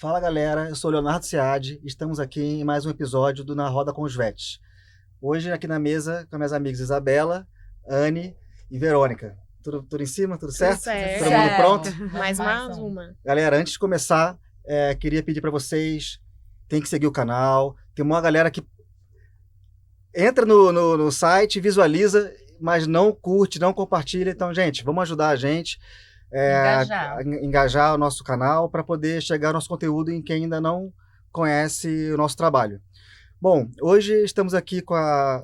Fala galera, eu sou o Leonardo Seade e estamos aqui em mais um episódio do Na Roda com os Vets. Hoje aqui na mesa com minhas amigas Isabela, Anne e Verônica. Tudo em cima? Tudo certo? certo. Todo mundo pronto? Mais uma. Galera, antes de começar, queria pedir para vocês, tem que seguir o canal. Tem uma galera que entra no site, visualiza, mas não curte, não compartilha. Então, gente, vamos ajudar a gente. Engajar o nosso canal para poder chegar ao nosso conteúdo em quem ainda não conhece o nosso trabalho. Bom, hoje estamos aqui com a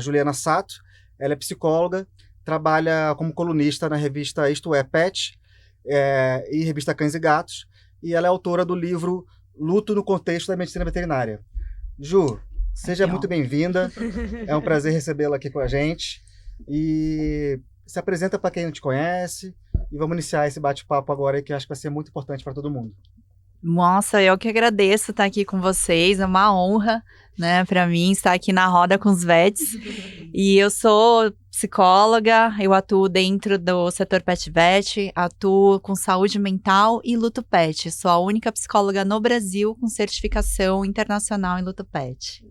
Juliana Sato. Ela é psicóloga, trabalha como colunista na revista Isto É Pet e revista Cães e Gatos, e ela é autora do livro Luto no Contexto da Medicina Veterinária. Ju, seja muito bem-vinda, é um prazer recebê-la aqui com a gente, e se apresenta para quem não te conhece. E vamos iniciar esse bate-papo agora, que acho que vai ser muito importante para todo mundo. Nossa, eu que agradeço estar aqui com vocês, é uma honra, né, para mim estar aqui na Roda com os Vets. E eu sou psicóloga, eu atuo dentro do setor Pet Vet, atuo com saúde mental e luto pet. Sou a única psicóloga no Brasil com certificação internacional em luto pet.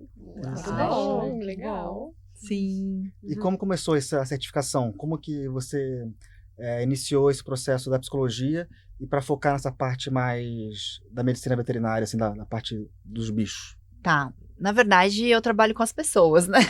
Bom, legal. Sim. E como começou essa certificação? Como que você iniciou esse processo da psicologia e para focar nessa parte mais da medicina veterinária, assim, na parte dos bichos? Tá. Na verdade, eu trabalho com as pessoas, né?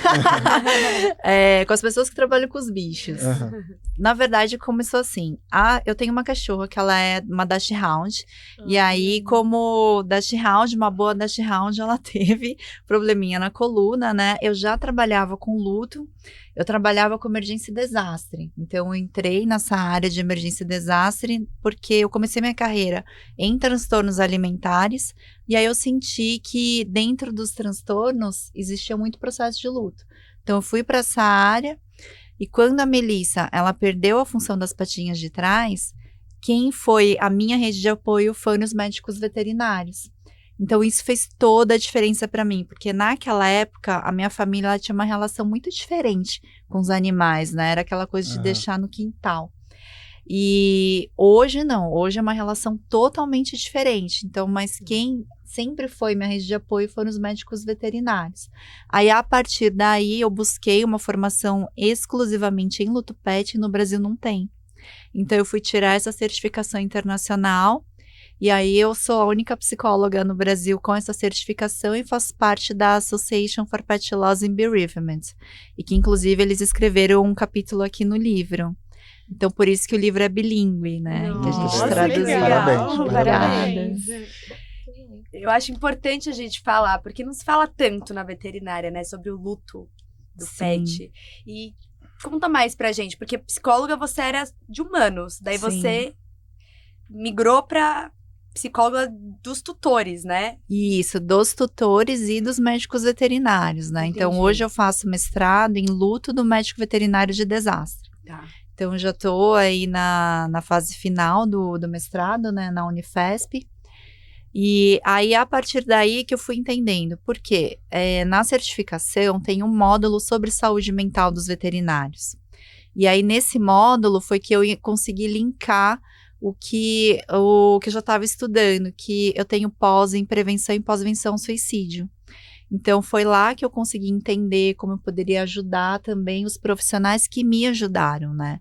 Com as pessoas que trabalham com os bichos. Uhum. Na verdade, começou assim. Eu tenho uma cachorra que ela é uma Dachshund. E aí, como Dachshund, uma boa Dachshund, ela teve probleminha na coluna, né? Eu já trabalhava com luto. Eu trabalhava com emergência e desastre. Então, eu entrei nessa área de emergência e desastre porque eu comecei minha carreira em transtornos alimentares. E aí eu senti que dentro dos transtornos existia muito processo de luto. Então eu fui para essa área e quando a Melissa, ela perdeu a função das patinhas de trás, quem foi a minha rede de apoio foram os médicos veterinários. Então isso fez toda a diferença para mim, porque naquela época a minha família ela tinha uma relação muito diferente com os animais, né? Era aquela coisa de deixar no quintal. E hoje não, hoje é uma relação totalmente diferente. Então, mas quem sempre foi minha rede de apoio foram os médicos veterinários. Aí, a partir daí, eu busquei uma formação exclusivamente em luto pet, e no Brasil não tem. Então, eu fui tirar essa certificação internacional, e aí eu sou a única psicóloga no Brasil com essa certificação e faço parte da Association for Pet Loss and Bereavement, e que, inclusive, eles escreveram um capítulo aqui no livro. Então, por isso que o livro é bilíngue, né? Nossa, que a gente legal. traduziu. Parabéns. Parabéns. Eu acho importante a gente falar, porque não se fala tanto na veterinária, né? Sobre o luto do pet. E conta mais pra gente, porque psicóloga você era de humanos, daí você migrou pra psicóloga dos tutores, né? Isso, dos tutores e dos médicos veterinários, né? Entendi. Então, hoje eu faço mestrado em luto do médico veterinário de desastre. Tá. Então, eu já estou aí na fase final do mestrado, né? Na Unifesp. E aí, a partir daí que eu fui entendendo. Por quê? Na certificação tem um módulo sobre saúde mental dos veterinários. E aí, nesse módulo, foi que eu consegui linkar o que eu já estava estudando, que eu tenho pós em prevenção e pós-venção ao suicídio. Então, foi lá que eu consegui entender como eu poderia ajudar também os profissionais que me ajudaram, né?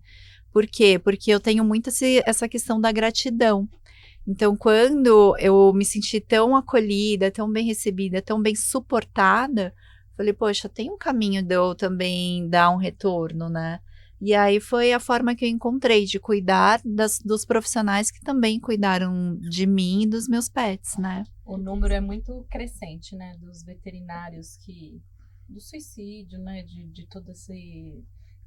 Por quê? Porque eu tenho muito essa questão da gratidão. Então, quando eu me senti tão acolhida, tão bem recebida, tão bem suportada, falei, poxa, tem um caminho de eu também dar um retorno, né? E aí foi a forma que eu encontrei de cuidar dos profissionais que também cuidaram de mim e dos meus pets, né? O número é muito crescente, né, dos veterinários do suicídio, né, de todo esse...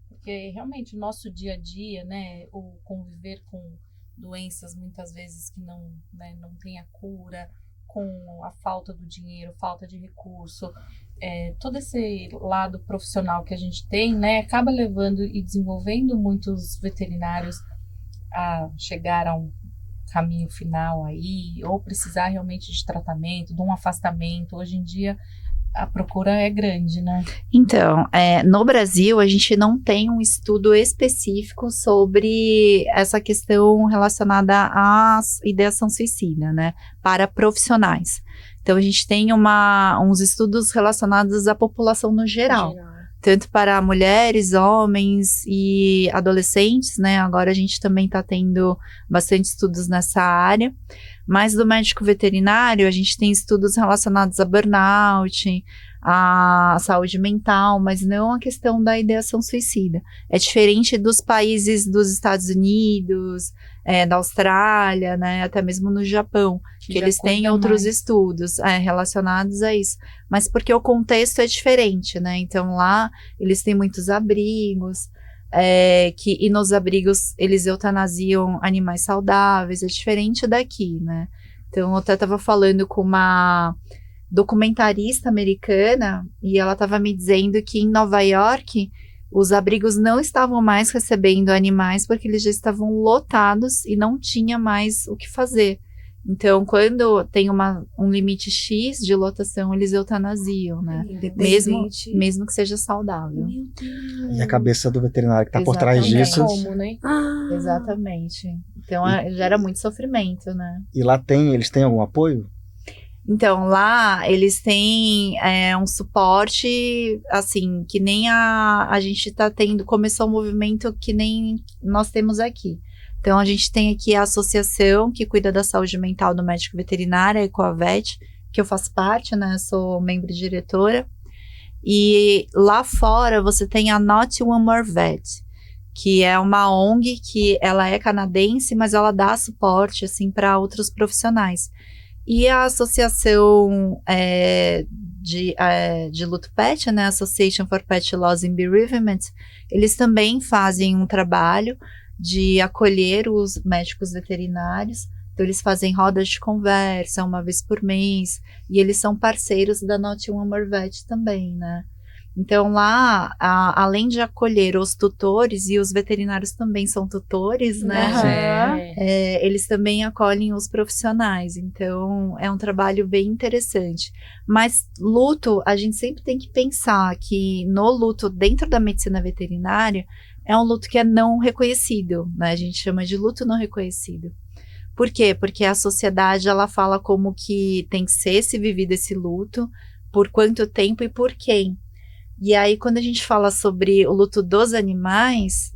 Porque realmente o nosso dia a dia, né, o conviver com doenças muitas vezes que não, né, não tem a cura, com a falta do dinheiro, falta de recurso, todo esse lado profissional que a gente tem, né, acaba levando e desenvolvendo muitos veterinários a chegar a um caminho final aí, ou precisar realmente de tratamento, de um afastamento. Hoje em dia a procura é grande, né? Então, no Brasil, a gente não tem um estudo específico sobre essa questão relacionada à ideação suicida, né? Para profissionais. Então, a gente tem uns estudos relacionados à população no geral. Tanto para mulheres, homens e adolescentes, né? Agora a gente também está tendo bastante estudos nessa área. Mas do médico veterinário, a gente tem estudos relacionados a burnout, a saúde mental, mas não a questão da ideação suicida. É diferente dos países dos Estados Unidos, da Austrália, né? Até mesmo no Japão, que eles têm outros estudos relacionados a isso. Mas porque o contexto é diferente, né? Então lá eles têm muitos abrigos, e nos abrigos eles eutanasiam animais saudáveis, é diferente daqui, né? Então eu até estava falando com uma documentarista americana e ela estava me dizendo que em Nova York os abrigos não estavam mais recebendo animais porque eles já estavam lotados e não tinha mais o que fazer. Então, quando tem um limite X de lotação, eles eutanasiam, né? Mesmo que seja saudável. Meu Deus. E a cabeça do veterinário que está por trás disso. Como, né? Exatamente. Então, gera muito sofrimento, né? E lá eles têm algum apoio? Então, lá eles têm um suporte, assim, que nem a gente está tendo, começou um movimento que nem nós temos aqui. Então, a gente tem aqui a associação que cuida da saúde mental do médico veterinário, a Ecoavet, que eu faço parte, né? Sou membro diretora. E lá fora você tem a Not One More Vet, que é uma ONG que ela é canadense, mas ela dá suporte, assim, para outros profissionais. E a associação de luto pet, né? Association for Pet Loss and Bereavement, eles também fazem um trabalho de acolher os médicos veterinários. Então, eles fazem rodas de conversa uma vez por mês, e eles são parceiros da Not One More Vet também, né? Então, lá, além de acolher os tutores, e os veterinários também são tutores, né? Eles também acolhem os profissionais. Então, é um trabalho bem interessante. Mas luto, a gente sempre tem que pensar que no luto, dentro da medicina veterinária, é um luto que é não reconhecido, né? A gente chama de luto não reconhecido. Por quê? Porque a sociedade, ela fala como que tem que se vivido esse luto, por quanto tempo e por quem. E aí, quando a gente fala sobre o luto dos animais,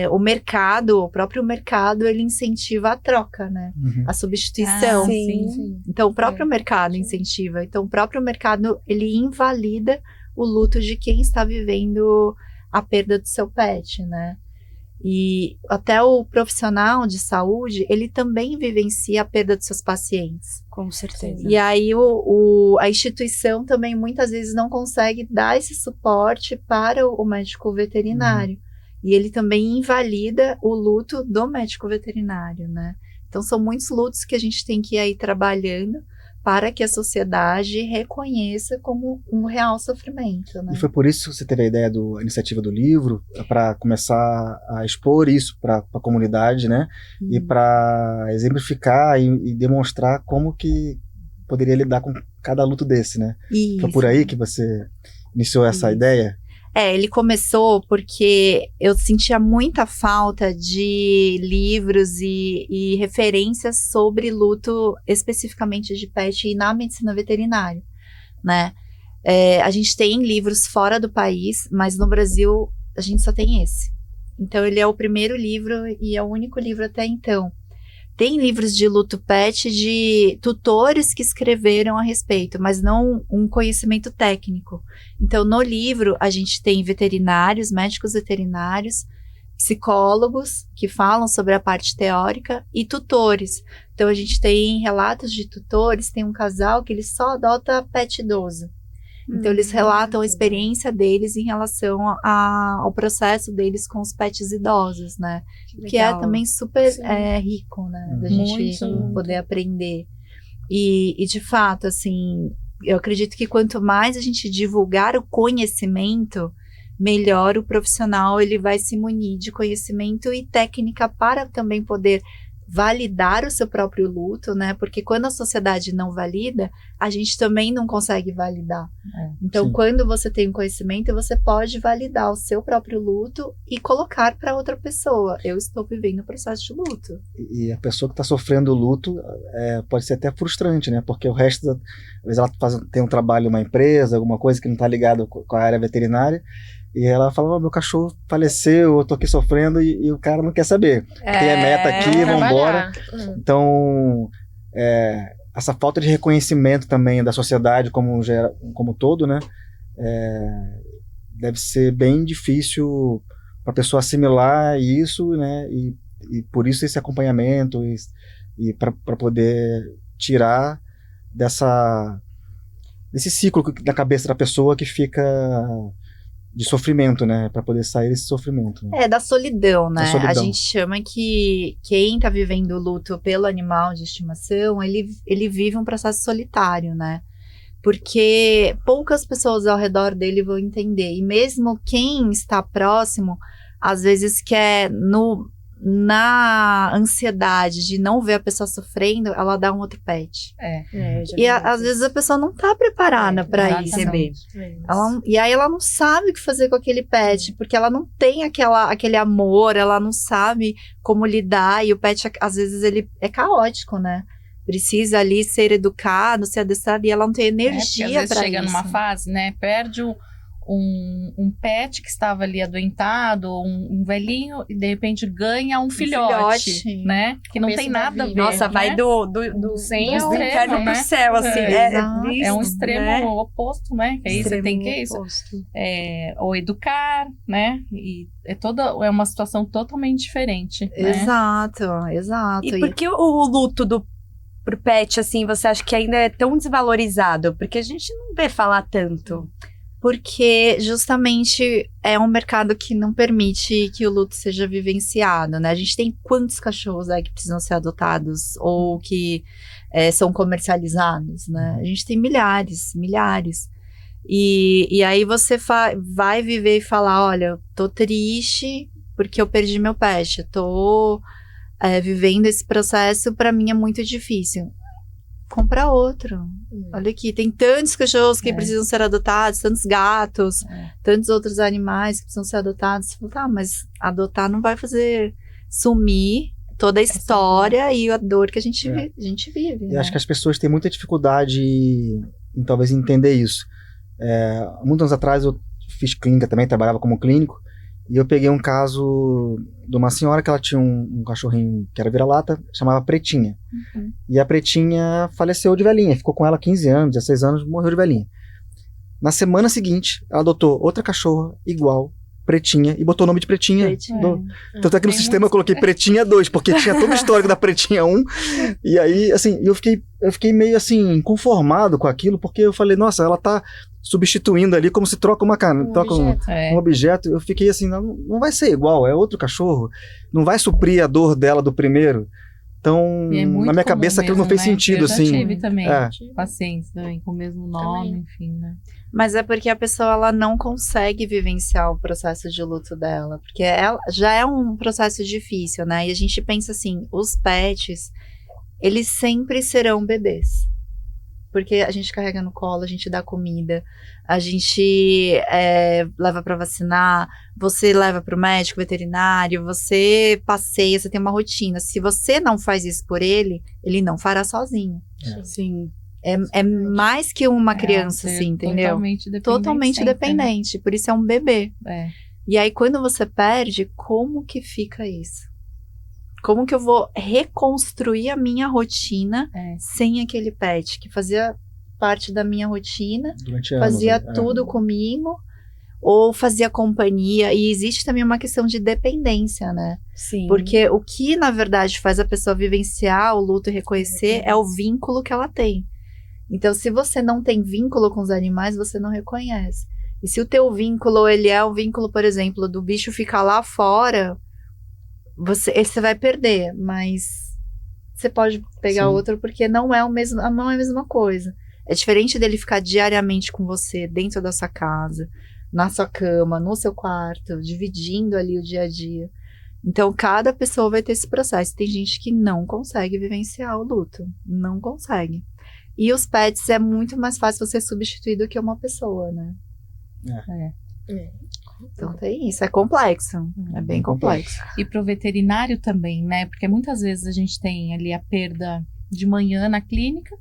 o próprio mercado, ele incentiva a troca, né? A substituição. Sim. Então, o próprio mercado incentiva. Então, o próprio mercado, ele invalida o luto de quem está vivendo a perda do seu pet, né? E até o profissional de saúde, ele também vivencia a perda dos seus pacientes. Com certeza. E aí a instituição também muitas vezes não consegue dar esse suporte para o médico veterinário. E ele também invalida o luto do médico veterinário, né? Então são muitos lutos que a gente tem que ir aí trabalhando para que a sociedade reconheça como um real sofrimento, né? E foi por isso que você teve a ideia da iniciativa do livro, para começar a expor isso para a comunidade, né? E para exemplificar e demonstrar como que poderia lidar com cada luto desse, né? Isso. Foi por aí que você iniciou essa ideia? Ele começou porque eu sentia muita falta de livros e referências sobre luto, especificamente de pet e na medicina veterinária, né? A gente tem livros fora do país, mas no Brasil a gente só tem esse. Então ele é o primeiro livro e é o único livro até então. Tem livros de luto pet de tutores que escreveram a respeito, mas não um conhecimento técnico. Então, no livro, a gente tem veterinários, médicos veterinários, psicólogos que falam sobre a parte teórica e tutores. Então, a gente tem relatos de tutores, tem um casal que ele só adota pet idoso. Então, eles relatam a experiência deles em relação ao processo deles com os pets idosos, né? Que é também super rico, né? Da gente poder aprender. E, de fato, assim, eu acredito que quanto mais a gente divulgar o conhecimento, melhor o profissional ele vai se munir de conhecimento e técnica para também poder validar o seu próprio luto, né? Porque quando a sociedade não valida, a gente também não consegue validar. Então, Sim. quando você tem um conhecimento, você pode validar o seu próprio luto e colocar para outra pessoa. Eu estou vivendo o processo de luto. E a pessoa que está sofrendo o luto pode ser até frustrante, né? Porque o resto, às vezes ela tem um trabalho numa empresa, alguma coisa que não está ligado com a área veterinária, e ela fala, meu cachorro faleceu, eu tô aqui sofrendo, e o cara não quer saber. Tem a meta aqui, vambora. Então, essa falta de reconhecimento também da sociedade como todo, né? Deve ser bem difícil para a pessoa assimilar isso, né? E por isso esse acompanhamento e para poder tirar desse ciclo da cabeça da pessoa que fica de sofrimento, né? Para poder sair desse sofrimento. Né? Da solidão, né? Da solidão. A gente chama que quem tá vivendo o luto pelo animal de estimação, ele vive um processo solitário, né? Porque poucas pessoas ao redor dele vão entender. E mesmo quem está próximo, às vezes quer, na ansiedade de não ver a pessoa sofrendo, ela dá um outro pet. E às vezes a pessoa não tá preparada para isso. E aí ela não sabe o que fazer com aquele pet, porque ela não tem aquele amor, ela não sabe como lidar, e o pet, às vezes, ele é caótico, né? Precisa ali ser educado, ser adestrado, e ela não tem energia para isso. Chega numa fase, né? Perde um pet que estava ali adoentado, um velhinho, e de repente ganha um filhote, né? Que não tem nada a ver. Nossa, né? vai do 100 ao inferno pro céu, assim. É um extremo oposto, né? Que aí você tem que isso. Ou educar, né? E é uma situação totalmente diferente. Né? Exato. E por que o luto pro pet, assim, você acha que ainda é tão desvalorizado? Porque a gente não vê falar tanto. Porque justamente é um mercado que não permite que o luto seja vivenciado, né? A gente tem quantos cachorros que precisam ser adotados ou que são comercializados, né? A gente tem milhares. E aí você vai viver e falar, olha, tô triste porque eu perdi meu pet, tô vivendo esse processo, pra mim é muito difícil. Compra outro. Olha aqui, tem tantos cachorros que precisam ser adotados, tantos gatos, tantos outros animais que precisam ser adotados. Você fala, mas adotar não vai fazer sumir toda a história e a dor que a gente vive. Eu acho que as pessoas têm muita dificuldade em talvez entender isso. Há muitos anos atrás eu fiz clínica também, trabalhava como clínico, e eu peguei um caso de uma senhora que ela tinha um cachorrinho que era vira-lata, chamava Pretinha. E a Pretinha faleceu de velhinha, ficou com ela 15 anos, 16 anos, morreu de velhinha. Na semana seguinte, ela adotou outra cachorra igual, Pretinha, e botou o nome de Pretinha. Tanto é que no sistema eu coloquei Pretinha 2, porque tinha todo o histórico da Pretinha 1. E aí, assim, eu fiquei meio assim, conformado com aquilo, porque eu falei, nossa, ela tá substituindo ali como se troca um objeto. Eu fiquei assim, não vai ser igual, é outro cachorro, não vai suprir a dor dela do primeiro. Então, na minha cabeça aquilo não fez sentido, assim. Eu já tive também pacientes também com o mesmo nome, enfim, né? Mas é porque a pessoa, ela não consegue vivenciar o processo de luto dela, porque já é um processo difícil, né? E a gente pensa assim, os pets, eles sempre serão bebês. Porque a gente carrega no colo, a gente dá comida, a gente leva para vacinar, você leva para o médico veterinário, você passeia, você tem uma rotina. Se você não faz isso por ele, ele não fará sozinho. Sim. É mais que uma criança, assim, entendeu? Totalmente dependente. Por isso é um bebê. E aí, quando você perde, como que fica isso? Como que eu vou reconstruir a minha rotina sem aquele pet que fazia parte da minha rotina, fazia tudo comigo, ou fazia companhia? E existe também uma questão de dependência, né? Sim. Porque o que, na verdade, faz a pessoa vivenciar o luto e reconhecer é o vínculo que ela tem. Então, se você não tem vínculo com os animais, você não reconhece. E se o teu vínculo, ele é um vínculo, por exemplo, do bicho ficar lá fora, você vai perder, mas você pode pegar outro porque não é a mesma coisa. É diferente dele ficar diariamente com você dentro da sua casa, na sua cama, no seu quarto, dividindo ali o dia a dia. Então, cada pessoa vai ter esse processo. Tem gente que não consegue vivenciar o luto. Não consegue. E os pets é muito mais fácil você substituir do que uma pessoa, né? Então tem isso. É complexo. É bem complexo. E pro veterinário também, né? Porque muitas vezes a gente tem ali a perda de manhã na clínica,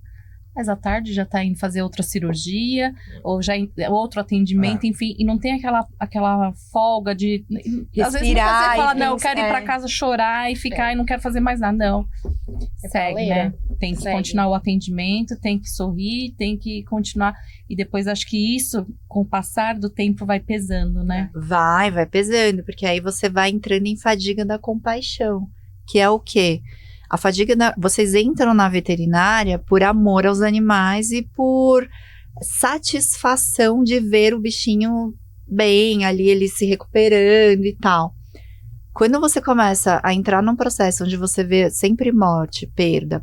mas à tarde já tá indo fazer outra cirurgia, ou já outro atendimento, enfim, e não tem aquela folga de... às vezes muitas vezes fala, não, eu quero ir pra casa chorar e ficar e não quero fazer mais nada. Não. Segue, né? Tem que continuar o atendimento, tem que sorrir, tem que continuar. E depois acho que isso, com o passar do tempo, vai pesando, né? Vai pesando, porque aí você vai entrando em fadiga da compaixão, que é o quê? A fadiga vocês entram na veterinária por amor aos animais e por satisfação de ver o bichinho bem, ali ele se recuperando e tal. Quando você começa a entrar num processo onde você vê sempre morte, perda,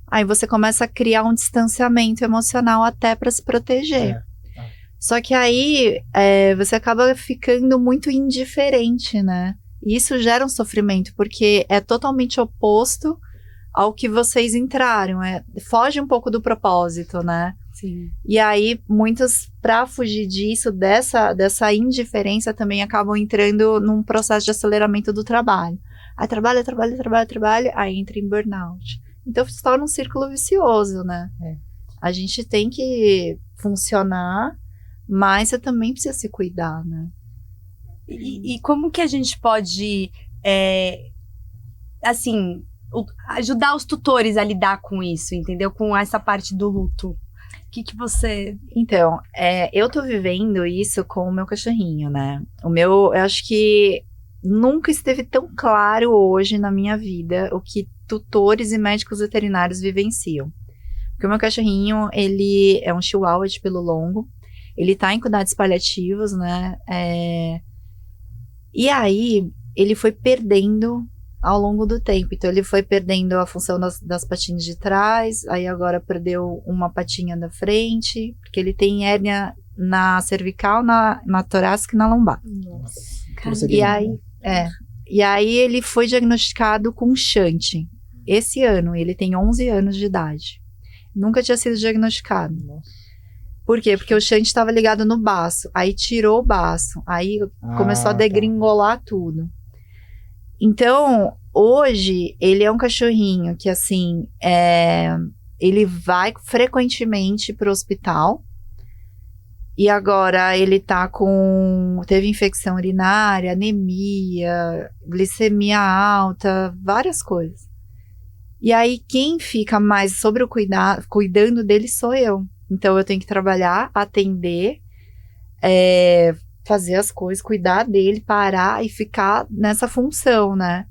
aí você começa a criar um distanciamento emocional até para se proteger. Só que aí você acaba ficando muito indiferente, né? E isso gera um sofrimento, porque é totalmente oposto ao que vocês entraram. Foge um pouco do propósito, né? Sim. E aí, muitas, para fugir disso, dessa indiferença, também acabam entrando num processo de aceleramento do trabalho. Aí trabalha, aí entra em burnout. Então, se torna um círculo vicioso, né? A gente tem que funcionar, mas você também precisa se cuidar, né? E como que a gente pode, assim, ajudar os tutores a lidar com isso, entendeu? Com essa parte do luto. O que você... Então, eu tô vivendo isso com o meu cachorrinho, né? Eu acho que nunca esteve tão claro hoje na minha vida o que tutores e médicos veterinários vivenciam. Porque o meu cachorrinho, ele é um chihuahua de pelo longo, ele tá em cuidados paliativos, né? E aí, ele foi perdendo ao longo do tempo. Então, ele foi perdendo a função das patinhas de trás, aí agora perdeu uma patinha da frente, porque ele tem hérnia na cervical, na torácica e na lombar. Nossa. E aí, ele foi diagnosticado com shunt. Esse ano, ele tem 11 anos de idade. Nunca tinha sido diagnosticado. Por quê? Porque o shunt estava ligado no baço, aí tirou o baço, aí começou a degringolar tudo. Então, hoje, ele é um cachorrinho que, assim, ele vai frequentemente pro hospital, e agora ele teve infecção urinária, anemia, glicemia alta, várias coisas. E aí, quem fica mais sobre o cuidando dele sou eu. Então, eu tenho que trabalhar, atender, fazer as coisas, cuidar dele, parar e ficar nessa função, né?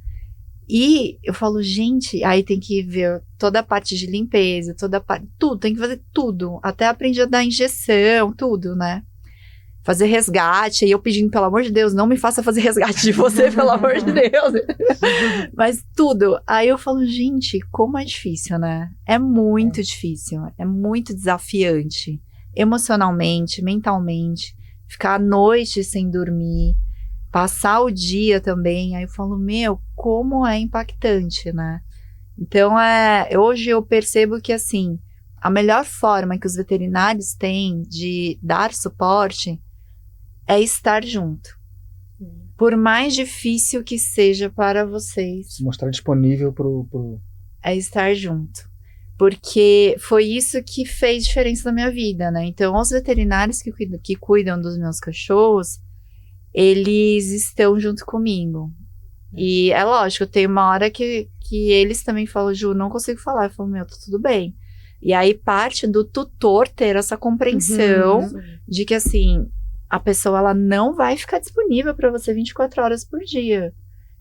E eu falo, gente, aí tem que ver toda a parte de limpeza, tudo, tem que fazer tudo. Até aprendi a dar injeção, tudo, né? Fazer resgate, e eu pedindo, pelo amor de Deus, não me faça fazer resgate de você, pelo amor de Deus. Mas tudo. Aí eu falo, gente, como é difícil, né? É muito difícil, é muito desafiante. Emocionalmente, mentalmente. Ficar a noite sem dormir, passar o dia também. Aí eu falo, como é impactante, né? Então, hoje eu percebo que, assim, a melhor forma que os veterinários têm de dar suporte é estar junto. Por mais difícil que seja para vocês. Se mostrar disponível pro... É estar junto. Porque foi isso que fez diferença na minha vida, né? Então, os veterinários que cuidam dos meus cachorros, eles estão junto comigo. E é lógico, tem uma hora que eles também falam, Ju, não consigo falar. Eu falo, tá tudo bem. E aí parte do tutor ter essa compreensão de que, assim, a pessoa ela não vai ficar disponível para você 24 horas por dia.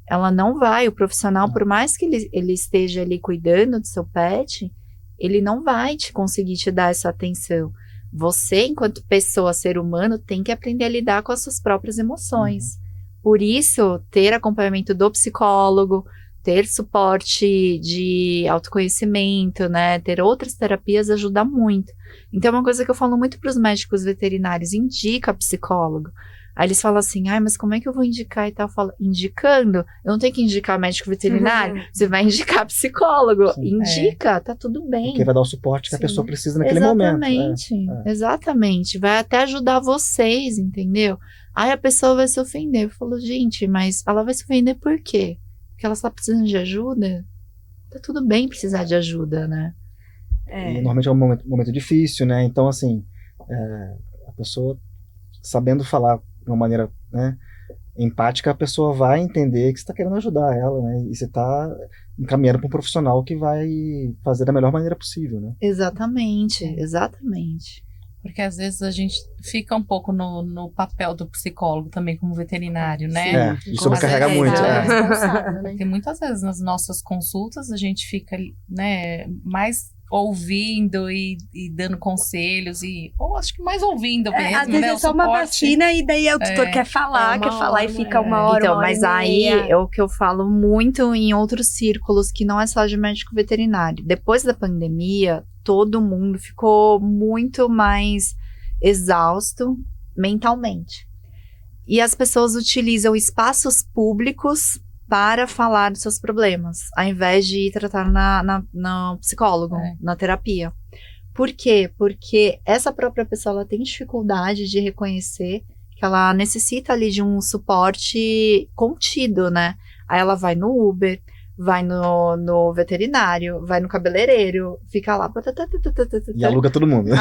Ela não vai, o profissional, por mais que ele esteja ali cuidando do seu pet, ele não vai conseguir te dar essa atenção. Você, enquanto pessoa, ser humano, tem que aprender a lidar com as suas próprias emoções. Por isso, ter acompanhamento do psicólogo, ter suporte de autoconhecimento, né? Ter outras terapias ajuda muito. Então, é uma coisa que eu falo muito para os médicos veterinários, indica psicólogo. Aí eles falam assim, mas como é que eu vou indicar e tal? Eu falo, indicando? Eu não tenho que indicar médico veterinário, você vai indicar psicólogo. Sim. Indica, tá tudo bem. Porque vai dar o suporte que a Sim. pessoa precisa naquele momento. Exatamente. Vai até ajudar vocês, entendeu? Aí a pessoa vai se ofender. Eu falo, gente, mas ela vai se ofender por quê? Porque ela está precisando de ajuda? Tá tudo bem precisar de ajuda, né? E normalmente é um momento difícil, né? Então, assim, a pessoa sabendo falar de uma maneira, né, empática, a pessoa vai entender que você está querendo ajudar ela, né? E você está encaminhando para um profissional que vai fazer da melhor maneira possível, né? Exatamente, exatamente. Porque às vezes a gente fica um pouco no papel do psicólogo também como veterinário, né? Isso sobrecarrega muito. Porque muitas vezes nas nossas consultas a gente fica, né, mais ouvindo e dando conselhos ou acho que mais ouvindo mesmo, às vezes né? é só uma vacina e daí o tutor quer falar e fica uma hora, então, uma hora mas e aí meia. é o que eu falo muito em outros círculos que não é só de médico veterinário. Depois da pandemia, todo mundo ficou muito mais exausto mentalmente. E as pessoas utilizam espaços públicos para falar dos seus problemas, ao invés de ir tratar no psicólogo, na terapia. Por quê? Porque essa própria pessoa ela tem dificuldade de reconhecer que ela necessita ali de um suporte contido, né? Aí ela vai no Uber, vai no veterinário, vai no cabeleireiro, fica lá. E aluga todo mundo.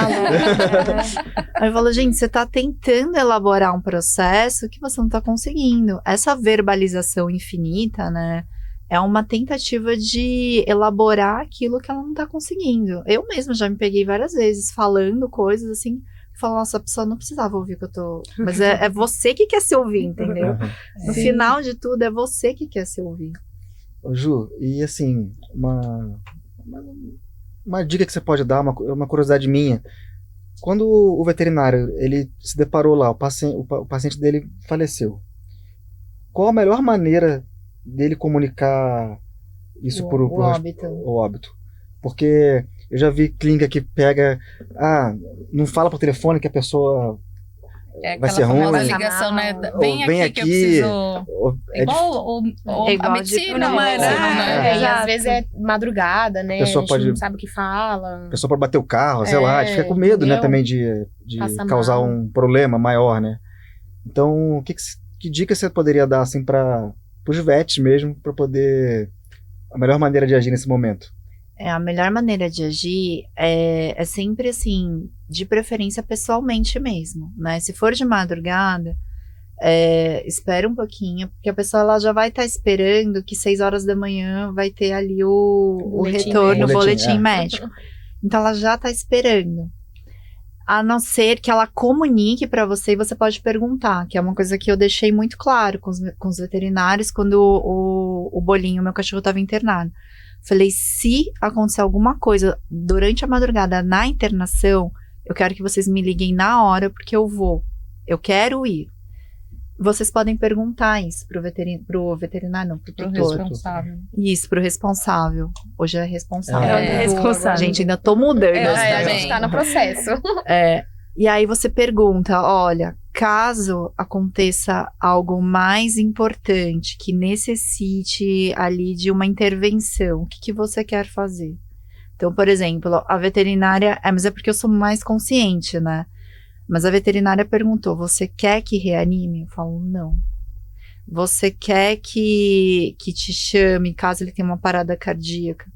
Aí eu falo, gente, você tá tentando elaborar um processo que você não tá conseguindo. Essa verbalização infinita, né, é uma tentativa de elaborar aquilo que ela não tá conseguindo. Eu mesma já me peguei várias vezes falando coisas assim, falo, nossa, a pessoa não precisava ouvir o que eu tô... Mas é você que quer se ouvir, entendeu? No final de tudo, é você que quer se ouvir. Ô, Ju, e assim, uma dica que você pode dar, uma curiosidade minha. Quando o veterinário ele se deparou lá, o paciente dele faleceu, qual a melhor maneira dele comunicar isso O óbito. o óbito? Porque eu já vi clínica que pega, não fala por telefone que a pessoa vai ser ruim. Aquela ligação, né? Vem aqui que eu preciso... Igual a medicina humana, né? E às vezes é madrugada, né? A pessoa gente não sabe o que fala. A pessoa pode bater o carro, sei lá, a gente fica com medo, né, também de causar um problema maior, né? Então, que dica você poderia dar, assim, para os vets mesmo, para poder... A melhor maneira de agir nesse momento? A melhor maneira de agir é sempre, assim, de preferência pessoalmente mesmo, né? Se for de madrugada, espera um pouquinho, porque a pessoa ela já vai estar esperando que 6 horas da manhã vai ter ali o retorno, o boletim médico. Então, ela já está esperando. A não ser que ela comunique para você e você pode perguntar, que é uma coisa que eu deixei muito claro com os veterinários quando o Bolinho, meu cachorro, estava internado. Falei, se acontecer alguma coisa durante a madrugada na internação, eu quero que vocês me liguem na hora, porque eu quero ir. Vocês podem perguntar isso pro veterinário, não, pro tutor. Responsável. Isso, pro responsável. Hoje é responsável. Responsável. Gente, ainda tô mudando. A gente tá no processo. E aí você pergunta, olha, caso aconteça algo mais importante, que necessite ali de uma intervenção, o que você quer fazer? Então, por exemplo, a veterinária, mas é porque eu sou mais consciente, né? Mas a veterinária perguntou, você quer que reanime? Eu falo, não. Você quer que te chame caso ele tenha uma parada cardíaca?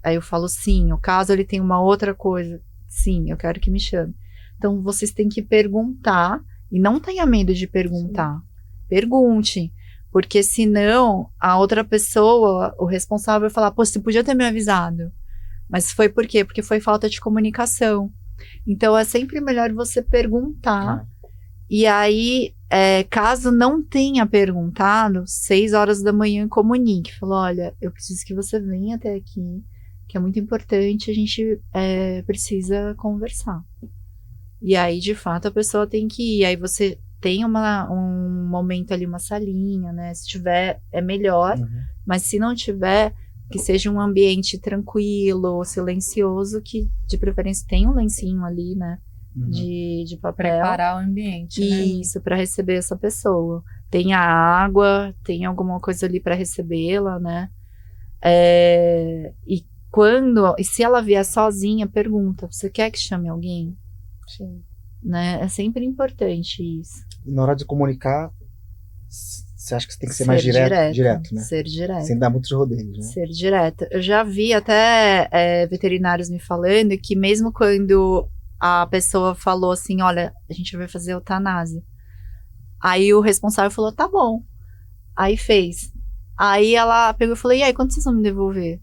Aí eu falo, sim. O caso ele tenha uma outra coisa, sim, eu quero que me chame. Então, vocês têm que perguntar, e não tenha medo de perguntar. Sim. Pergunte, porque senão a outra pessoa, o responsável, vai falar, pô, você podia ter me avisado. Mas foi por quê? Porque foi falta de comunicação. Então, é sempre melhor você perguntar. E aí, caso não tenha perguntado, 6 horas da manhã, comunique. Falou, olha, eu preciso que você venha até aqui, que é muito importante, a gente precisa conversar. E aí, de fato, a pessoa tem que ir. Aí você tem um momento ali, uma salinha, né? Se tiver, é melhor. Mas se não tiver, que seja um ambiente tranquilo, silencioso, que de preferência tenha um lencinho ali, né? Uhum. De papel. Preparar o ambiente, né? Isso, para receber essa pessoa. Tem a água, tem alguma coisa ali para recebê-la, né? E se ela vier sozinha, pergunta: você quer que chame alguém? Sim. Né? É sempre importante isso. E na hora de comunicar, você acha que você tem que ser mais direto, né? Ser direto. Sem dar muitos rodeios, né? Ser direta. Eu já vi até veterinários me falando que mesmo quando a pessoa falou assim, olha, a gente vai fazer eutanásia. Aí o responsável falou, tá bom. Aí fez. Aí ela pegou e falou, e aí, quando vocês vão me devolver?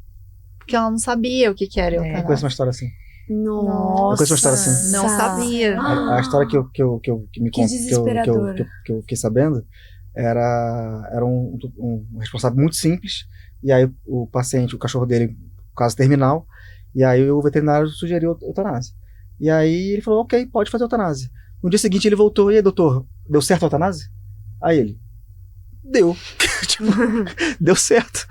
Porque ela não sabia o que era Eu eutanásia. conheço uma história assim. Nossa, Eu conheço uma história assim. não sabia. A história que eu fiquei sabendo era um responsável muito simples. E aí o paciente, o cachorro dele, caso terminal, e aí o veterinário sugeriu eutanásia. E aí ele falou, ok, pode fazer eutanásia. No dia seguinte ele voltou, e aí, doutor, deu certo a eutanásia? Aí ele, deu. Tipo, deu certo.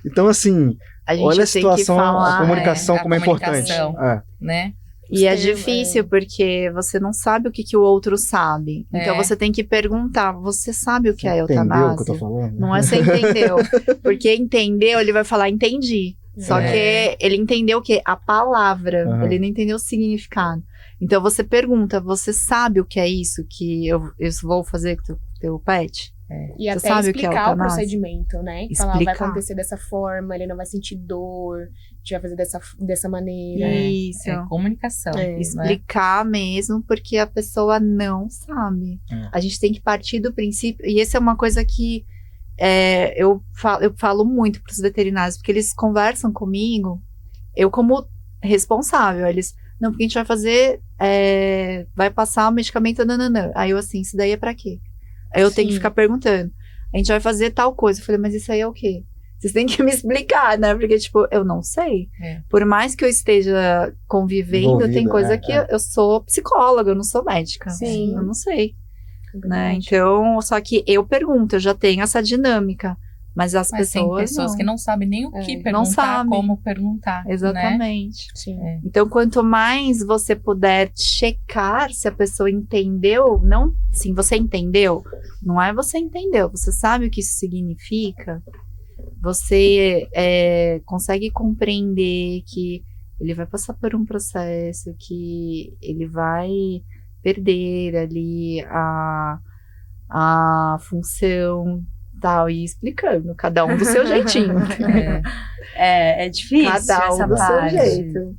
Então, assim, A gente olha a tem que situação, falar, a comunicação a como é importante. comunicação. Né? E é Sim, difícil porque você não sabe o que o outro sabe. Então você tem que perguntar, você sabe o que é eutanásia? Entendeu o que eu tô falando? Não é você entendeu. Porque entendeu, ele vai falar, entendi. Só que ele entendeu o quê? A palavra. Uhum. Ele não entendeu o significado. Então você pergunta, você sabe o que é isso que eu vou fazer com o teu pet? E Você até sabe o que é explicar o eutanásia? procedimento, né? Falar, vai Explicar. acontecer dessa forma, ele não vai sentir dor, a gente vai fazer dessa maneira. Isso. É comunicação. É, né? Explicar mesmo, porque a pessoa não sabe. É. A gente tem que partir do princípio, e essa é uma coisa que eu falo muito para os veterinários, porque eles conversam comigo, eu como responsável, eles, não, porque a gente vai fazer, vai passar o medicamento, nananã. Aí eu assim, isso daí é para quê? Aí eu tenho que Sim. ficar perguntando, a gente vai fazer tal coisa. Eu falei, mas isso aí é o quê? Vocês têm que me explicar, né? Porque, tipo, eu não sei. Por mais que eu esteja convivendo, tem Envolvida, coisa que eu sou psicóloga, eu não sou médica. Sim. Eu não sei, né? Verdade. Então, só que eu pergunto, eu já tenho essa dinâmica. Mas as Mas tem pessoas pessoas não. que não sabem nem o que Não perguntar, sabem. como perguntar. Né? Exatamente. Sim. Então, quanto mais você puder checar se a pessoa entendeu, não, sim, você entendeu, não é você entendeu, você sabe o que isso significa, você consegue compreender que ele vai passar por um processo, que ele vai perder ali a função, tal, e explicando, cada um do seu jeitinho. É difícil Cada um essa do seu parte. jeito.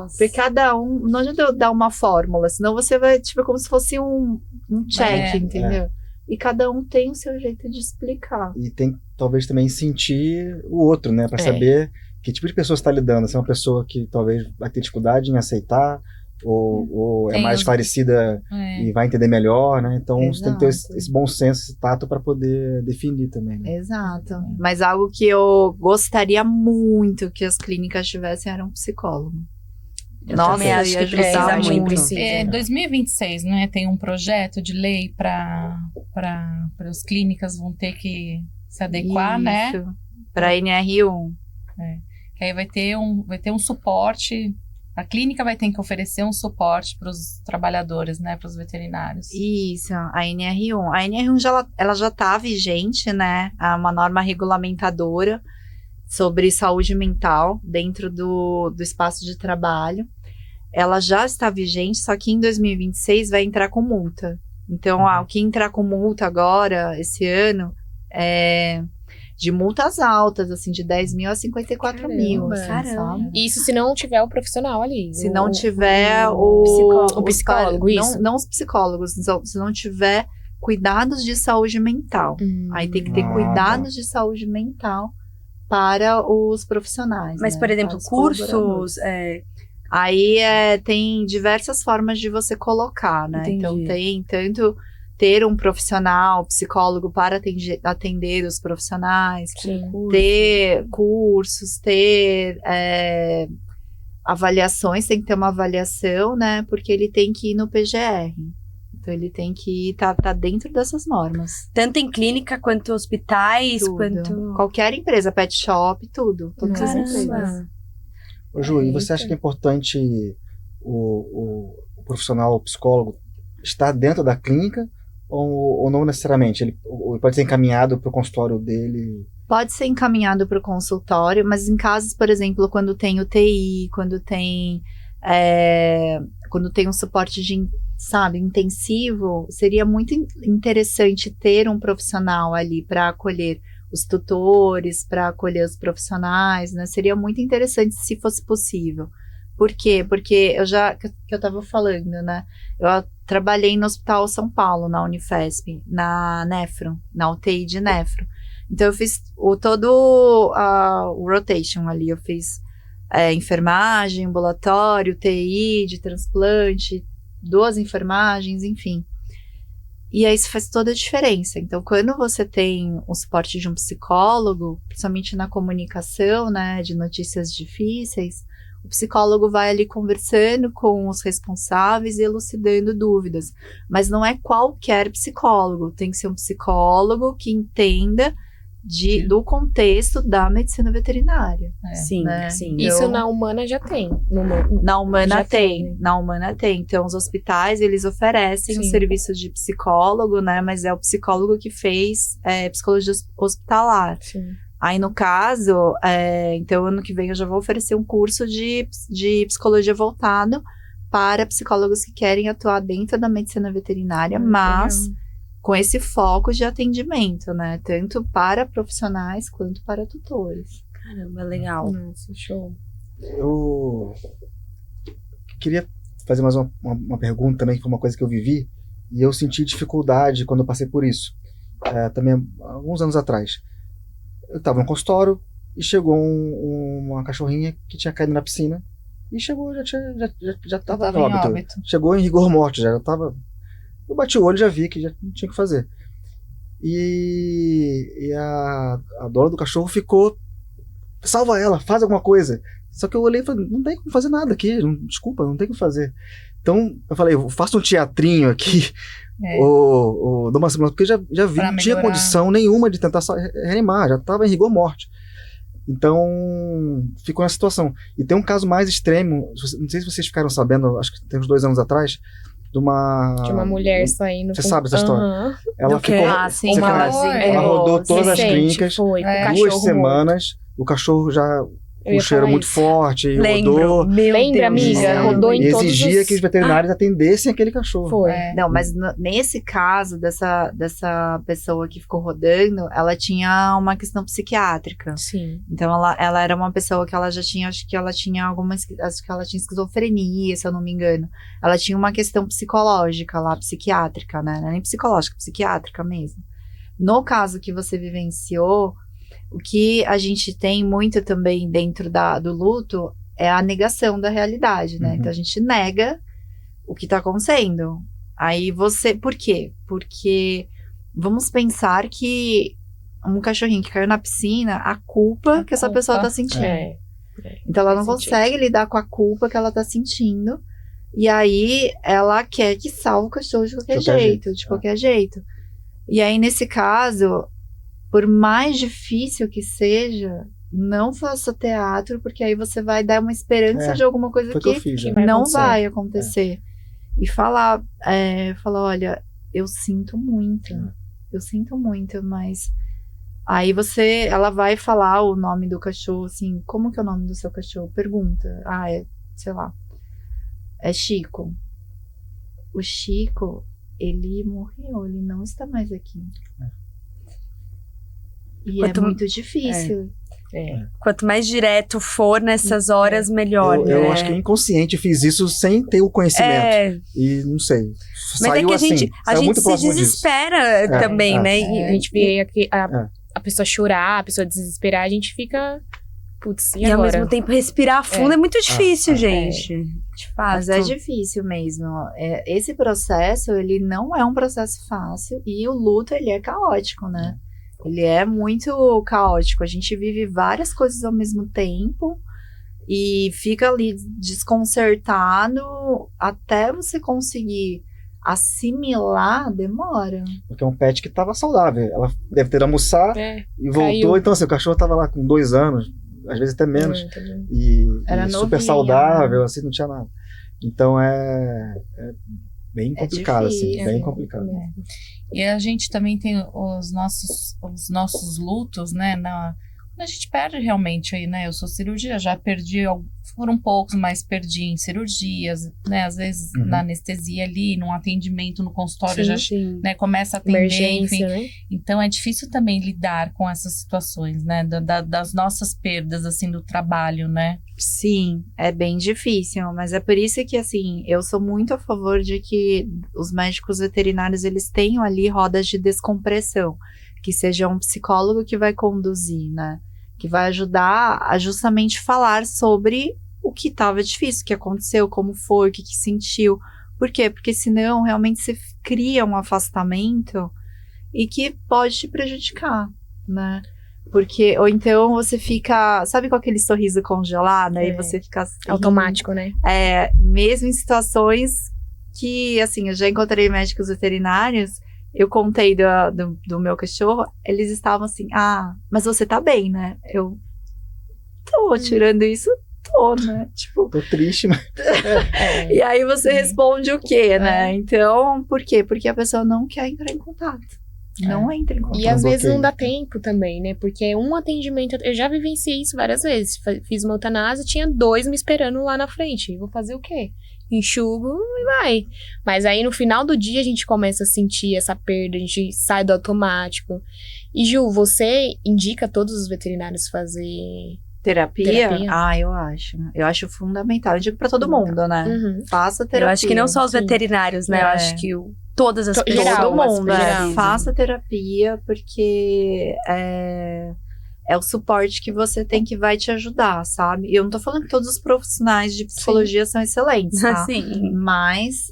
Porque cada um, não adianta eu dar uma fórmula, senão você vai, tipo, como se fosse um check, entendeu? E cada um tem o seu jeito de explicar. E tem talvez também sentir o outro, né? Pra saber que tipo de pessoa você tá lidando. Se é uma pessoa que talvez vai ter dificuldade em aceitar, ou é Tem mais esclarecida e vai entender melhor, né? Então você tem que ter esse bom senso, esse tato para poder definir também, né? Exato. Mas algo que eu gostaria muito que as clínicas tivessem era um psicólogo. Nossa, também acho ia que precisa ajudar muito. muito. 2026, né? Tem um projeto de lei para as clínicas vão ter que se adequar, né? Para NR1. Que aí vai ter um suporte. A clínica vai ter que oferecer um suporte para os trabalhadores, né? Para os veterinários. Isso, a NR1. A NR1 ela já está vigente, né? É uma norma regulamentadora sobre saúde mental dentro do espaço de trabalho. Ela já está vigente, só que em 2026 vai entrar com multa. Então, o que entrar com multa agora, esse ano, é de multas altas, assim, de 10 mil a 54 mil, assim, sabe? Isso se não tiver o profissional ali. Se não tiver o psicólogo, isso? Não os psicólogos, se não tiver cuidados de saúde mental. Aí tem que ter cuidados de saúde mental para os profissionais. Mas, né? por exemplo, Para os cursos... colaboradores. Aí tem diversas formas de você colocar, né? Entendi. Então tem tanto ter um profissional, psicólogo para atender os profissionais, ter cursos, ter avaliações, tem que ter uma avaliação, né? Porque ele tem que ir no PGR. Então ele tem que tá dentro dessas normas. Tanto em clínica, quanto hospitais, Tudo. quanto... Qualquer empresa, pet shop, tudo. Todas as empresas. Caramba. Ô, Ju, e você Eita. acha que é importante o profissional, o psicólogo, estar dentro da clínica ou não necessariamente? Ele pode ser encaminhado para o consultório dele? Pode ser encaminhado para o consultório, mas em casos, por exemplo, quando tem UTI, quando tem um suporte intensivo, seria muito interessante ter um profissional ali para acolher os tutores, para acolher os profissionais, né? Seria muito interessante se fosse possível. Por quê? Porque que eu estava falando, né? Eu trabalhei no Hospital São Paulo, na Unifesp, na Nefro, na UTI de Nefro. Então eu fiz todo o rotation ali, eu fiz enfermagem, ambulatório, UTI, de transplante, 2 enfermagens, enfim. E aí isso faz toda a diferença. Então, quando você tem o suporte de um psicólogo, principalmente na comunicação, né, de notícias difíceis, o psicólogo vai ali conversando com os responsáveis e elucidando dúvidas. Mas não é qualquer psicólogo, tem que ser um psicólogo que entenda do contexto da medicina veterinária. Sim, né? sim. Então, Isso na Humana já tem. na Humana Já tem, tem. na Humana tem. Então, os hospitais, eles oferecem o Sim. serviço de psicólogo, né? Mas é o psicólogo que fez psicologia hospitalar. Sim. Aí, no caso, então, ano que vem eu já vou oferecer um curso de psicologia voltado para psicólogos que querem atuar dentro da medicina veterinária, mas com esse foco de atendimento, né? Tanto para profissionais quanto para tutores. Caramba, legal. Nossa, show. Eu queria fazer mais uma pergunta também, que foi uma coisa que eu vivi, e eu senti dificuldade quando eu passei por isso. Também, alguns anos atrás. Eu estava no consultório e chegou uma cachorrinha que tinha caído na piscina. E chegou, já estava em óbito. Chegou em rigor mortis, já estava... Eu bati o olho e já vi que já não tinha o que fazer. E a dona do cachorro ficou... Salva ela, faz alguma coisa. Só que eu olhei e falei, não tem como fazer nada aqui, desculpa, não tem como fazer. Então, eu falei, eu faço um teatrinho aqui, ou dou uma simulação, porque já vi, Pra não tinha melhorar. condição nenhuma de tentar reanimar, já estava em rigor mortis. Então, ficou nessa situação. E tem um caso mais extremo, não sei se vocês ficaram sabendo, acho que tem uns 2 anos atrás, de uma mulher saindo. Você sabe essa história? Aham. Ela Do quê? ficou... Ah, sim, você ela conhece? sim. Ela rodou todas as Recente, clínicas, Foi, com o 2 cachorro semanas, o cachorro já Eu com ia um cheiro falar muito isso. forte, Lembro. rodou. Meu Lembra, Deus. amiga? Sim. Rodou em E todos exigia os... que os veterinários atendessem aquele cachorro. Foi. Não, mas nesse caso dessa pessoa que ficou rodando, ela tinha uma questão psiquiátrica. Sim. Então ela era uma pessoa que ela já tinha, acho que ela tinha esquizofrenia, se eu não me engano. Ela tinha uma questão psicológica lá, psiquiátrica, né? Não é nem psicológica, psiquiátrica mesmo. No caso que você vivenciou, o que a gente tem muito também dentro do luto é a negação da realidade, né? Uhum. Então a gente nega o que tá acontecendo. Aí por quê? Porque vamos pensar que um cachorrinho que caiu na piscina, a culpa que essa pessoa tá sentindo. É. Então ela não Faz sentido. consegue lidar com a culpa que ela tá sentindo. E aí ela quer que salve o cachorro de qualquer jeito, de qualquer jeito. E aí, nesse caso, por mais difícil que seja, não faça teatro, porque aí você vai dar uma esperança de alguma coisa Foi o que eu que fiz. que né? vai não acontecer. vai acontecer. E falar, olha, eu sinto muito, mas aí ela vai falar o nome do cachorro, assim, como que é o nome do seu cachorro? Pergunta. Sei lá, é Chico. O Chico, ele morreu, ele não está mais aqui. E Quanto- é muito difícil. É. Quanto mais direto for nessas horas, melhor. Eu né? acho que inconsciente fiz isso sem ter o conhecimento. E não sei. Mas Saiu é que a assim, gente saiu muito se próximo disso. desespera também, né? A gente vê aqui É. a pessoa chorar, a pessoa desesperar, a gente fica. Putz, e E ao agora? mesmo tempo respirar fundo é muito difícil, é. gente. De fato. Mas é difícil mesmo. Esse processo, ele não é um processo fácil e o luto, ele é caótico, né? Ele é muito caótico. A gente vive várias coisas ao mesmo tempo e fica ali desconcertado até você conseguir assimilar demora. Porque é um pet que estava saudável. Ela deve ter ido almoçar e voltou. caiu. Então, assim, o cachorro estava lá com 2 anos, às vezes até menos. Também. E Era super novinha, saudável, assim, não tinha nada. Então é bem complicado, difícil. assim, bem complicado. E a gente também tem os nossos lutos, né? Quando a gente perde realmente aí, né? Eu sou cirurgia, já perdi, foram poucos, mas perdi em cirurgias, né? Às vezes na anestesia ali, num atendimento no consultório, já Sim. né, começa a atender, enfim. Emergência, né? Então é difícil também lidar com essas situações, né? Das nossas perdas, assim, do trabalho, né? Sim, é bem difícil, mas é por isso que, assim, eu sou muito a favor de que os médicos veterinários, eles tenham ali rodas de descompressão, que seja um psicólogo que vai conduzir, né? Que vai ajudar a justamente falar sobre o que estava difícil, o que aconteceu, como foi, o que sentiu. Por quê? Porque senão realmente você cria um afastamento e que pode te prejudicar, né? Porque, ou então você fica, sabe, com aquele sorriso congelado, aí você fica assim, Automático, né? mesmo em situações que, assim, eu já encontrei médicos veterinários, eu contei do meu cachorro, eles estavam assim, mas você tá bem, né? Eu tô tirando isso, tô, né? Tipo, Tô triste, mas e aí você responde o quê, né? Então, por quê? Porque a pessoa não quer entrar em contato. Não entra em contato. E às vezes bloqueio. não dá tempo também, né? Porque um atendimento... Eu já vivenciei isso várias vezes. Fiz uma eutanásia, tinha 2 me esperando lá na frente. Vou fazer o quê? Enxugo e vai. Mas aí no final do dia a gente começa a sentir essa perda, a gente sai do automático. E Ju, você indica todos os veterinários fazer... Terapia? Terapia? Eu acho. Eu acho fundamental. Eu digo pra todo mundo, né? Uhum. Faça terapia. Eu acho que não só os Sim. veterinários, né? Eu acho que todas as pessoas. Geral, todo mundo, mas geral. faça terapia, porque é o suporte que você tem que vai te ajudar, sabe? E eu não tô falando que todos os profissionais de psicologia são excelentes, tá? Sim. Mas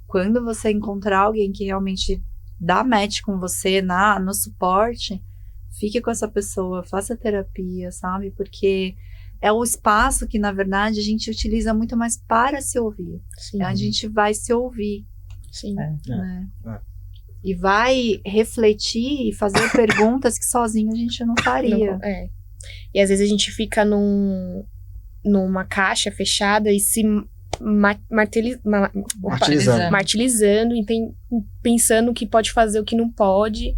quando você encontrar alguém que realmente dá match com você no suporte, fique com essa pessoa, faça terapia, sabe? Porque é o espaço que, na verdade, a gente utiliza muito mais para se ouvir. Sim. É onde a gente vai se ouvir, Sim. né? E vai refletir e fazer perguntas que sozinho a gente não faria. E às vezes a gente fica numa caixa fechada e se martirizando e pensando o que pode fazer, o que não pode.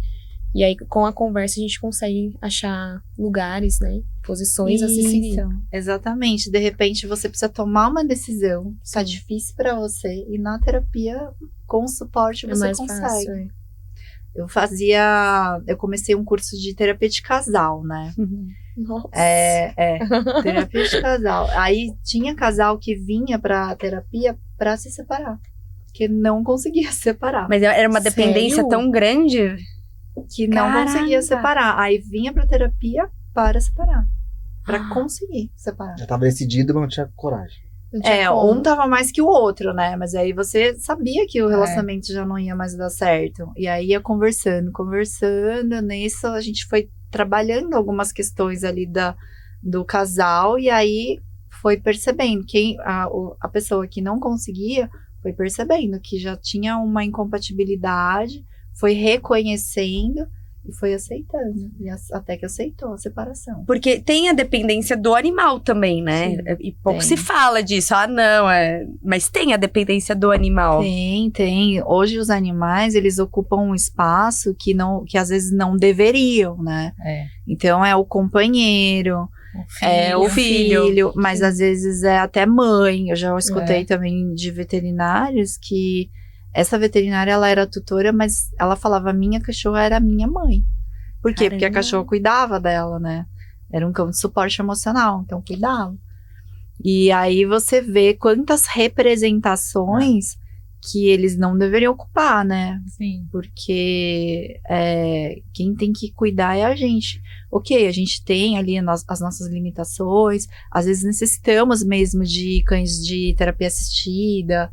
E aí, com a conversa, a gente consegue achar lugares, né? Posições a se seguir. Exatamente. De repente, você precisa tomar uma decisão. Tá difícil pra você. E na terapia, com suporte, você mais consegue. fácil, Eu comecei um curso de terapia de casal, né? Nossa. Terapia de casal. Aí, tinha casal que vinha pra terapia pra se separar. Que não conseguia se separar. Mas era uma dependência Sério? tão grande. Que não conseguia separar. Aí vinha pra terapia para separar. Pra conseguir separar. já tava decidido, mas não tinha coragem. Não tinha como. Um tava mais que o outro, né? Mas aí você sabia que o relacionamento já não ia mais dar certo. E aí ia conversando. Nisso a gente foi trabalhando algumas questões ali do casal. E aí foi percebendo. A pessoa que não conseguia foi percebendo que já tinha uma incompatibilidade. Foi reconhecendo e foi aceitando. E até que aceitou a separação. Porque tem a dependência do animal também, né? Sim, E pouco tem. se fala disso. Mas tem a dependência do animal. Tem. Hoje os animais, eles ocupam um espaço que às vezes não deveriam, né? Então é o companheiro, o filho, mas às vezes é até mãe. Eu já escutei também de veterinários que essa veterinária, ela era tutora, mas ela falava, minha cachorra era minha mãe. Por quê? Porque a cachorra cuidava dela, né? Era um cão de suporte emocional, então cuidava. E aí você vê quantas representações que eles não deveriam ocupar, né? Sim. Porque quem tem que cuidar é a gente. Ok, a gente tem ali as nossas limitações, às vezes necessitamos mesmo de cães de terapia assistida,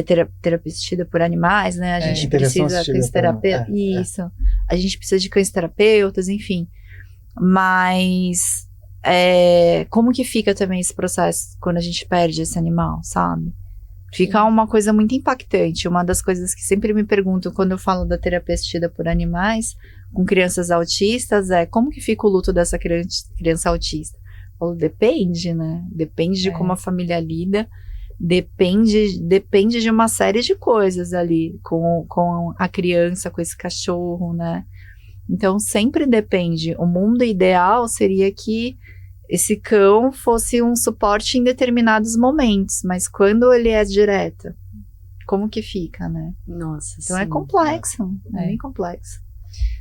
terapia assistida por animais, né? A gente precisa de cães terapeutas. Isso. A gente precisa de cães terapeutas, enfim. Mas como que fica também esse processo quando a gente perde esse animal, sabe? Fica uma coisa muito impactante. Uma das coisas que sempre me perguntam quando eu falo da terapia assistida por animais com crianças autistas é como que fica o luto dessa criança autista? Eu falo, depende, né? Depende de como a família lida, depende de uma série de coisas ali com a criança, com esse cachorro, né? Então sempre depende. O mundo ideal seria que esse cão fosse um suporte em determinados momentos, mas quando ele é direto, como que fica, né? Nossa, Então sim. é complexo, é É. bem complexo.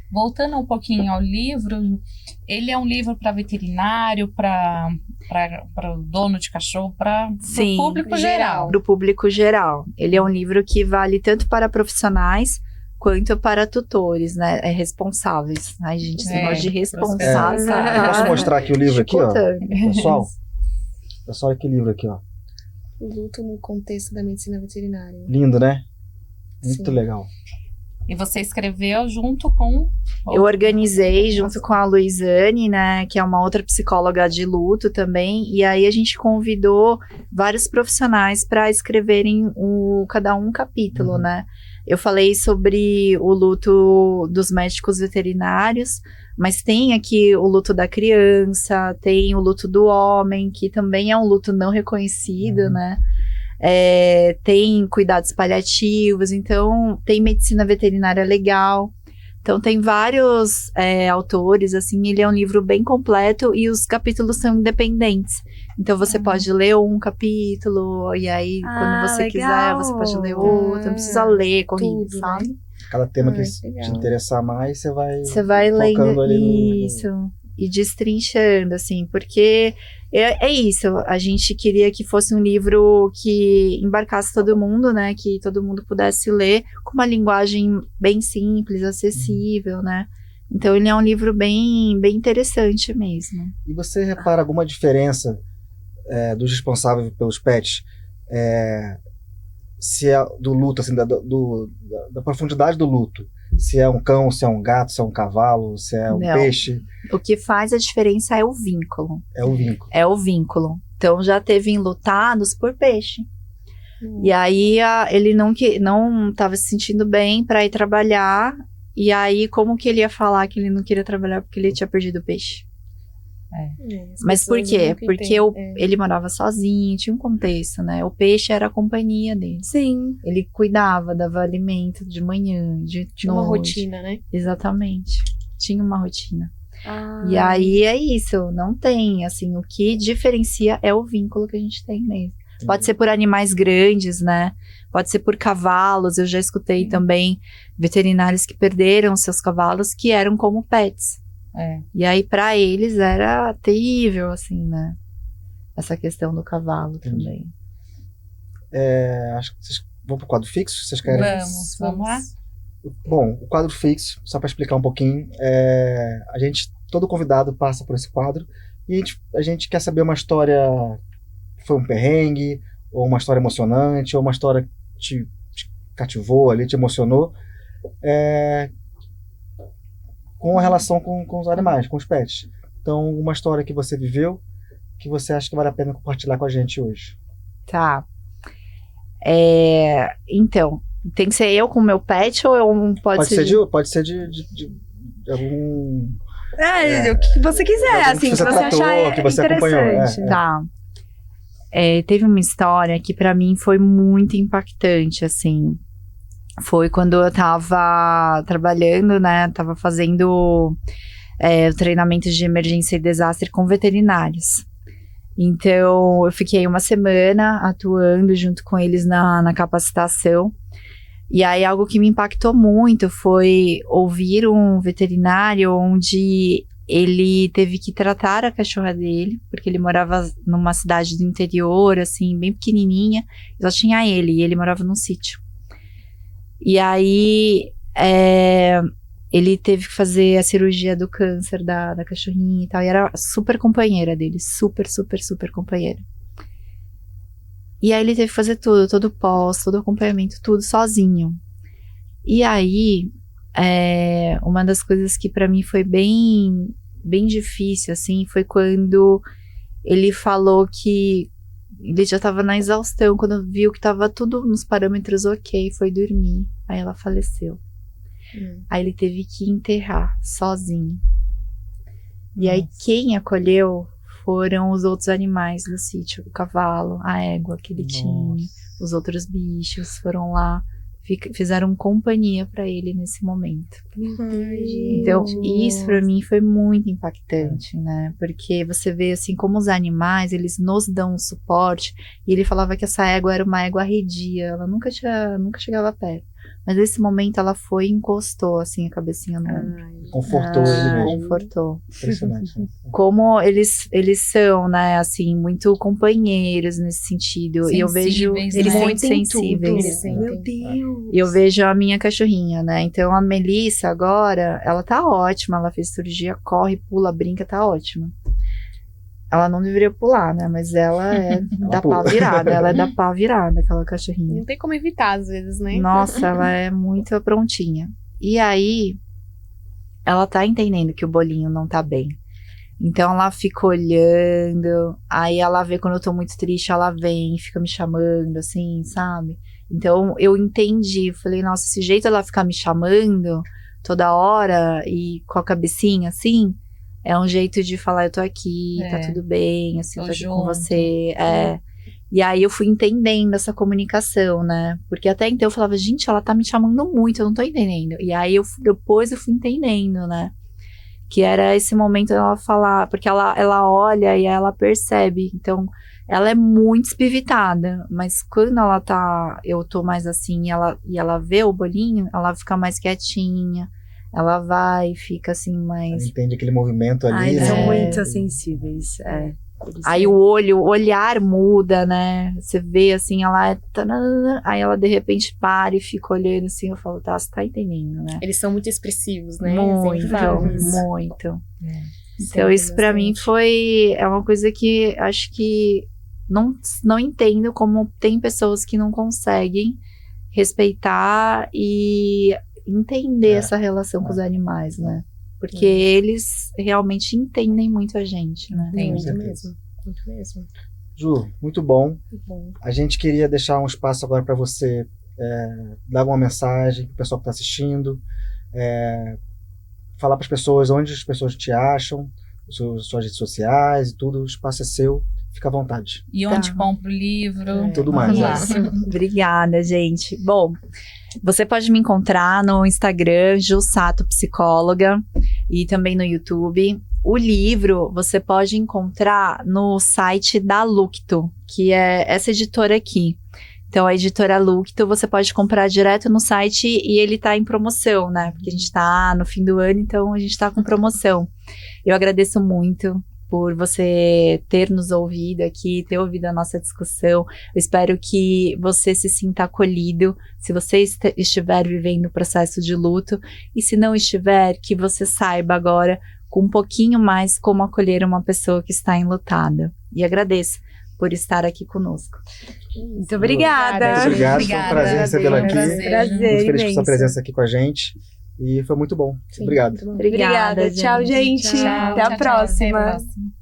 Voltando um pouquinho ao livro, ele é um livro para veterinário, para o dono de cachorro, para o Sim, público geral. Para o público geral. Ele é um livro que vale tanto para profissionais quanto para tutores, né? Responsáveis. Ai, gente, esse É, negócio de responsável. É. Posso mostrar aqui o livro aqui, ó? Chicotando. Pessoal, olha aqui o livro aqui, ó. O luto no contexto da medicina veterinária. Lindo, né? Muito Sim. legal. E você escreveu junto com... Eu organizei junto com a Luizane, né, que é uma outra psicóloga de luto também, e aí a gente convidou vários profissionais para escreverem cada um capítulo, né? Eu falei sobre o luto dos médicos veterinários, mas tem aqui o luto da criança, tem o luto do homem, que também é um luto não reconhecido, né? Tem cuidados paliativos, então tem medicina veterinária legal. Então tem vários autores, assim, ele é um livro bem completo e os capítulos são independentes. Então você pode ler um capítulo e aí quando você quiser legal. você pode ler outro, não precisa ler corrido, tudo, sabe? Cada tema que legal. te interessar mais, Você vai focando lendo ali no... isso e destrinchando, assim, porque é isso, a gente queria que fosse um livro que embarcasse todo mundo, né, que todo mundo pudesse ler com uma linguagem bem simples, acessível, né, então ele é um livro bem, bem interessante mesmo. E você repara alguma diferença dos responsáveis pelos pets? Se é do luto, assim, da profundidade do luto. Se é um cão, se é um gato, se é um cavalo, se é um Não. peixe. O que faz a diferença é o vínculo. É o vínculo. É o vínculo. Então já teve enlutados por peixe. E aí ele não estava se sentindo bem para ir trabalhar. E aí como que ele ia falar que ele não queria trabalhar porque ele tinha perdido o peixe? Mas por quê? Porque ele morava sozinho, tinha um contexto, né? O peixe era a companhia dele. Sim. Ele cuidava, dava alimento de manhã, de Tinha uma noite. rotina, né? Exatamente. Tinha uma rotina. Ah. E aí é isso, não tem, assim, o que diferencia é o vínculo que a gente tem mesmo. Pode ser por animais grandes, né? Pode ser por cavalos. Eu já escutei também veterinários que perderam seus cavalos que eram como pets. E aí pra eles era terrível, assim, né? Essa questão do cavalo também. Acho que vocês vão pro quadro fixo, vocês querem? Vamos lá? Bom, o quadro fixo, só para explicar um pouquinho, todo convidado passa por esse quadro e a gente quer saber uma história que foi um perrengue, ou uma história emocionante, ou uma história que te cativou ali, te emocionou, com a relação com os animais, com os pets. Então, uma história que você viveu, que você acha que vale a pena compartilhar com a gente hoje. Tá. Então, tem que ser eu com o meu pet ou pode ser Pode ser de algum... o que você quiser, alguém assim, que que você você tratou, achar que você acompanhou, interessante. Tá. Teve uma história que pra mim foi muito impactante, assim. Foi quando eu tava trabalhando, né? Tava fazendo o treinamento de emergência e desastre com veterinários. Então, eu fiquei uma semana atuando junto com eles na capacitação. E aí, algo que me impactou muito foi ouvir um veterinário onde ele teve que tratar a cachorra dele, porque ele morava numa cidade do interior, assim, bem pequenininha, só tinha ele, e ele morava num sítio. E aí, ele teve que fazer a cirurgia do câncer da cachorrinha e tal, e era super companheira dele, super, super, super companheira. E aí ele teve que fazer tudo, todo o pós, todo o acompanhamento, tudo sozinho. E aí, uma das coisas que pra mim foi bem, bem difícil, assim, foi quando ele falou que Ele já tava na exaustão, quando viu que tava tudo nos parâmetros ok, foi dormir. Aí ela faleceu. Aí ele teve que enterrar sozinho. E aí quem acolheu foram os outros animais do sítio, o cavalo, a égua que ele tinha, os outros bichos foram lá, fizeram companhia pra ele nesse momento. Então, isso pra mim foi muito impactante, né? Porque você vê assim como os animais, eles nos dão suporte, e ele falava que essa égua era uma égua arredia, ela nunca chegava perto. Mas nesse momento ela foi e encostou assim a cabecinha no ombro. Confortou ele mesmo. Confortou. Impressionante. Né? Como eles são, né, assim, muito companheiros nesse sentido. E eu vejo Sensíveis, eles né? muito sensíveis. Meu Deus. E eu vejo a minha cachorrinha, né? Então a Melissa agora, ela tá ótima, ela fez cirurgia, corre, pula, brinca, tá ótima. Ela não deveria pular, né? Mas ela é da pá virada, ela é da pá virada, aquela cachorrinha. Não tem como evitar, às vezes, né? Nossa, ela é muito prontinha. E aí, ela tá entendendo que o bolinho não tá bem. Então ela fica olhando, aí ela vê quando eu tô muito triste, ela vem, fica me chamando, assim, sabe? Então eu entendi, falei, nossa, esse jeito dela ficar me chamando toda hora e com a cabecinha assim, é um jeito de falar, eu tô aqui, tá tudo bem, assim, eu tô aqui com você, E aí eu fui entendendo essa comunicação, né? Porque até então eu falava, gente, ela tá me chamando muito, eu não tô entendendo. E aí depois eu fui entendendo, né? Que era esse momento dela falar, porque ela olha e ela percebe. Então, ela é muito espivitada, mas quando eu tô mais assim e ela vê o bolinho, ela fica mais quietinha. Ela vai e fica assim mais... Ela entende aquele movimento ali. Eles né? são muito sensíveis. Aí o olhar muda, né? Você vê assim, ela aí ela de repente para e fica olhando assim, eu falo, tá, você tá entendendo, né? Eles são muito expressivos, né? Muito, Sempre falam isso. muito. Então isso pra mim é uma coisa que acho que não entendo como tem pessoas que não conseguem respeitar e entender essa relação com os animais, né? Porque eles realmente entendem muito a gente, né? Muito mesmo. Muito mesmo. Ju, muito bom. Muito bom. A gente queria deixar um espaço agora para você dar alguma mensagem para o pessoal que está assistindo, falar para as pessoas onde as pessoas te acham, suas redes sociais e tudo. O espaço é seu, fica à vontade. E onde compra o livro. Tudo mais. Obrigada, gente. Bom, você pode me encontrar no Instagram, Ju Sato Psicóloga, e também no YouTube. O livro você pode encontrar no site da Lucto, que é essa editora aqui. Então, a editora Lucto, você pode comprar direto no site e ele tá em promoção, né? Porque a gente tá no fim do ano, então a gente tá com promoção. Eu agradeço muito por você ter nos ouvido aqui, ter ouvido a nossa discussão. Eu espero que você se sinta acolhido, se você estiver vivendo o processo de luto, e se não estiver, que você saiba agora com um pouquinho mais como acolher uma pessoa que está enlutada. E agradeço por estar aqui conosco. Muito obrigada. Muito obrigado, foi um prazer recebê-la aqui. Prazer Muito feliz com imenso. sua presença aqui com a gente. E foi muito bom. Obrigado. Obrigada, Tchau, gente. Tchau. Até a próxima. Até a próxima.